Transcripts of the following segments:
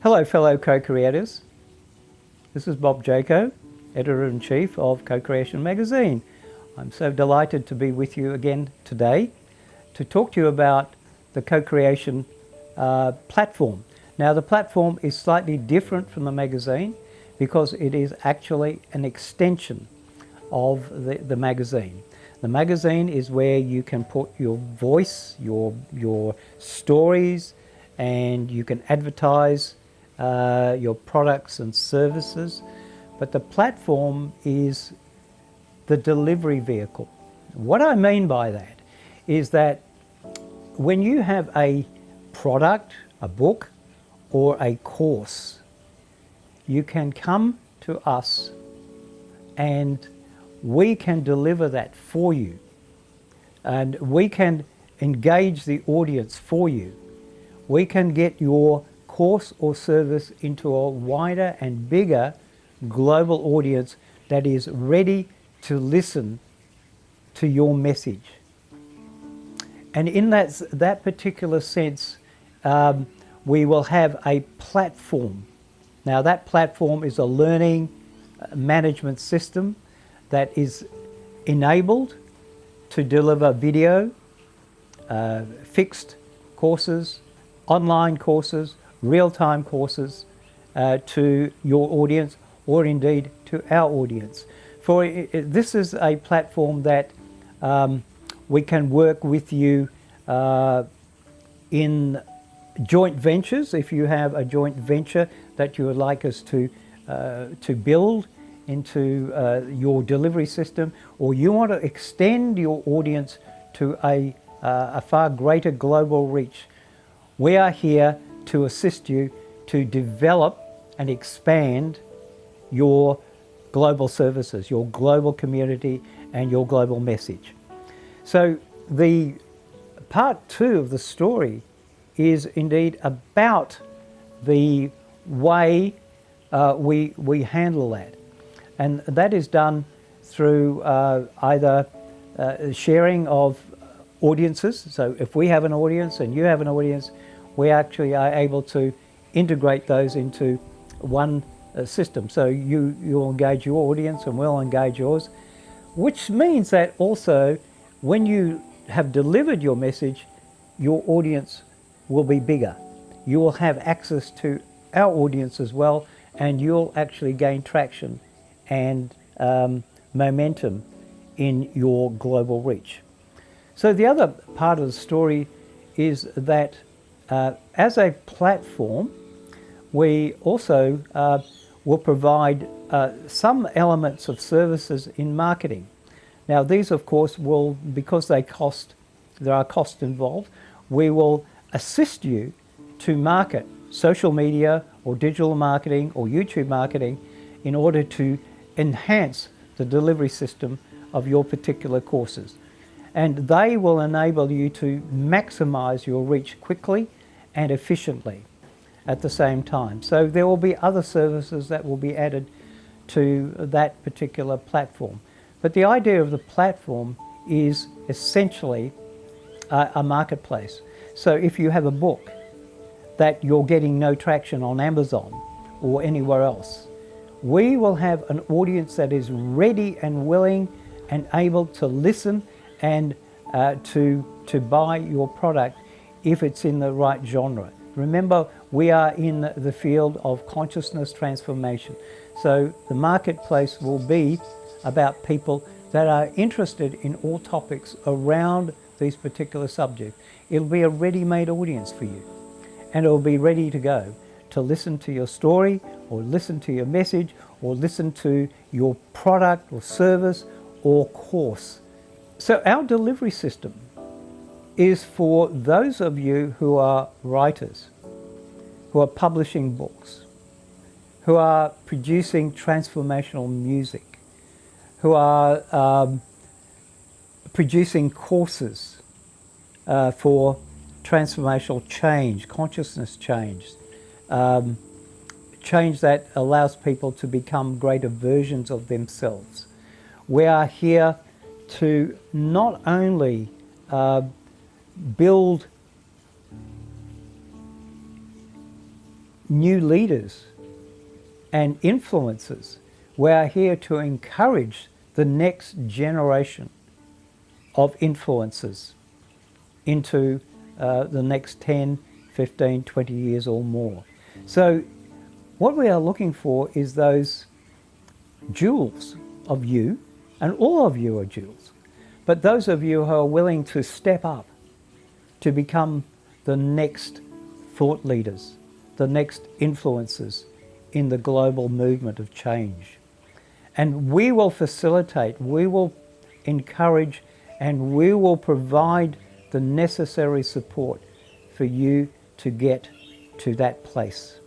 Hello fellow co-creators, this is Bob Jaco, Editor-in-Chief of Co-Creation Magazine. I'm so delighted to be with you again today to talk to you about the co-creation platform. Now the platform is slightly different from the magazine because it is actually an extension of the magazine. The magazine is where you can put your voice, your stories, and you can advertise your products and services. But the platform is the delivery vehicle. What I mean by that is that when you have a product, a book, or a course, you can come to us and we can deliver that for you. And we can engage the audience for you. We can get your course or service into a wider and bigger global audience that is ready to listen to your message. And in that particular sense, we will have a platform. Now that platform is a learning management system that is enabled to deliver video, fixed courses, online courses, real-time courses to your audience, or indeed to our audience. For this is a platform that we can work with you in joint ventures. If you have a joint venture that you would like us to build into your delivery system, or you want to extend your audience to a far greater global reach, we are here to assist you to develop and expand your global services, your global community, and your global message. So the part two of the story is indeed about the way we handle that. And that is done through either sharing of audiences. So if we have an audience and you have an audience, we actually are able to integrate those into one system. So you'll engage your audience and we'll engage yours, which means that also when you have delivered your message, your audience will be bigger. You will have access to our audience as well, and you'll actually gain traction and momentum in your global reach. So the other part of the story is that as a platform, we also will provide some elements of services in marketing. Now these of course will, because there are costs involved, we will assist you to market social media or digital marketing or YouTube marketing in order to enhance the delivery system of your particular courses. And they will enable you to maximize your reach quickly and efficiently at the same time. So there will be other services that will be added to that particular platform. But the idea of the platform is essentially a marketplace. So if you have a book that you're getting no traction on Amazon or anywhere else, we will have an audience that is ready and willing and able to listen and to buy your product if it's in the right genre. Remember, we are in the field of consciousness transformation. So the marketplace will be about people that are interested in all topics around these particular subjects. It'll be a ready-made audience for you, and it'll be ready to go to listen to your story, or listen to your message, or listen to your product or service or course. So our delivery system is for those of you who are writers, who are publishing books, who are producing transformational music, who are producing courses for transformational change, consciousness change, change that allows people to become greater versions of themselves. We are here to not only build new leaders and influencers. We are here to encourage the next generation of influencers into the next 10, 15, 20 years or more. So what we are looking for is those jewels of you, and all of you are jewels, but those of you who are willing to step up to become the next thought leaders, the next influencers in the global movement of change. And we will facilitate, we will encourage, and we will provide the necessary support for you to get to that place.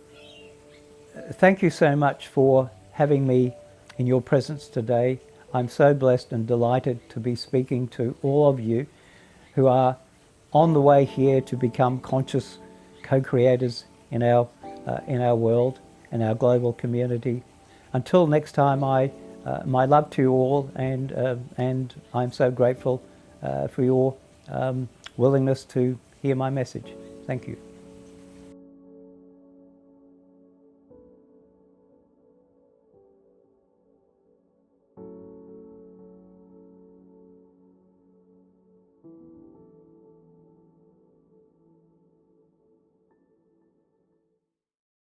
Thank you so much for having me in your presence today. I'm so blessed and delighted to be speaking to all of you who are on the way here to become conscious co-creators in our world and our global community. Until next time, my love to you all, and I'm so grateful for your willingness to hear my message. Thank you.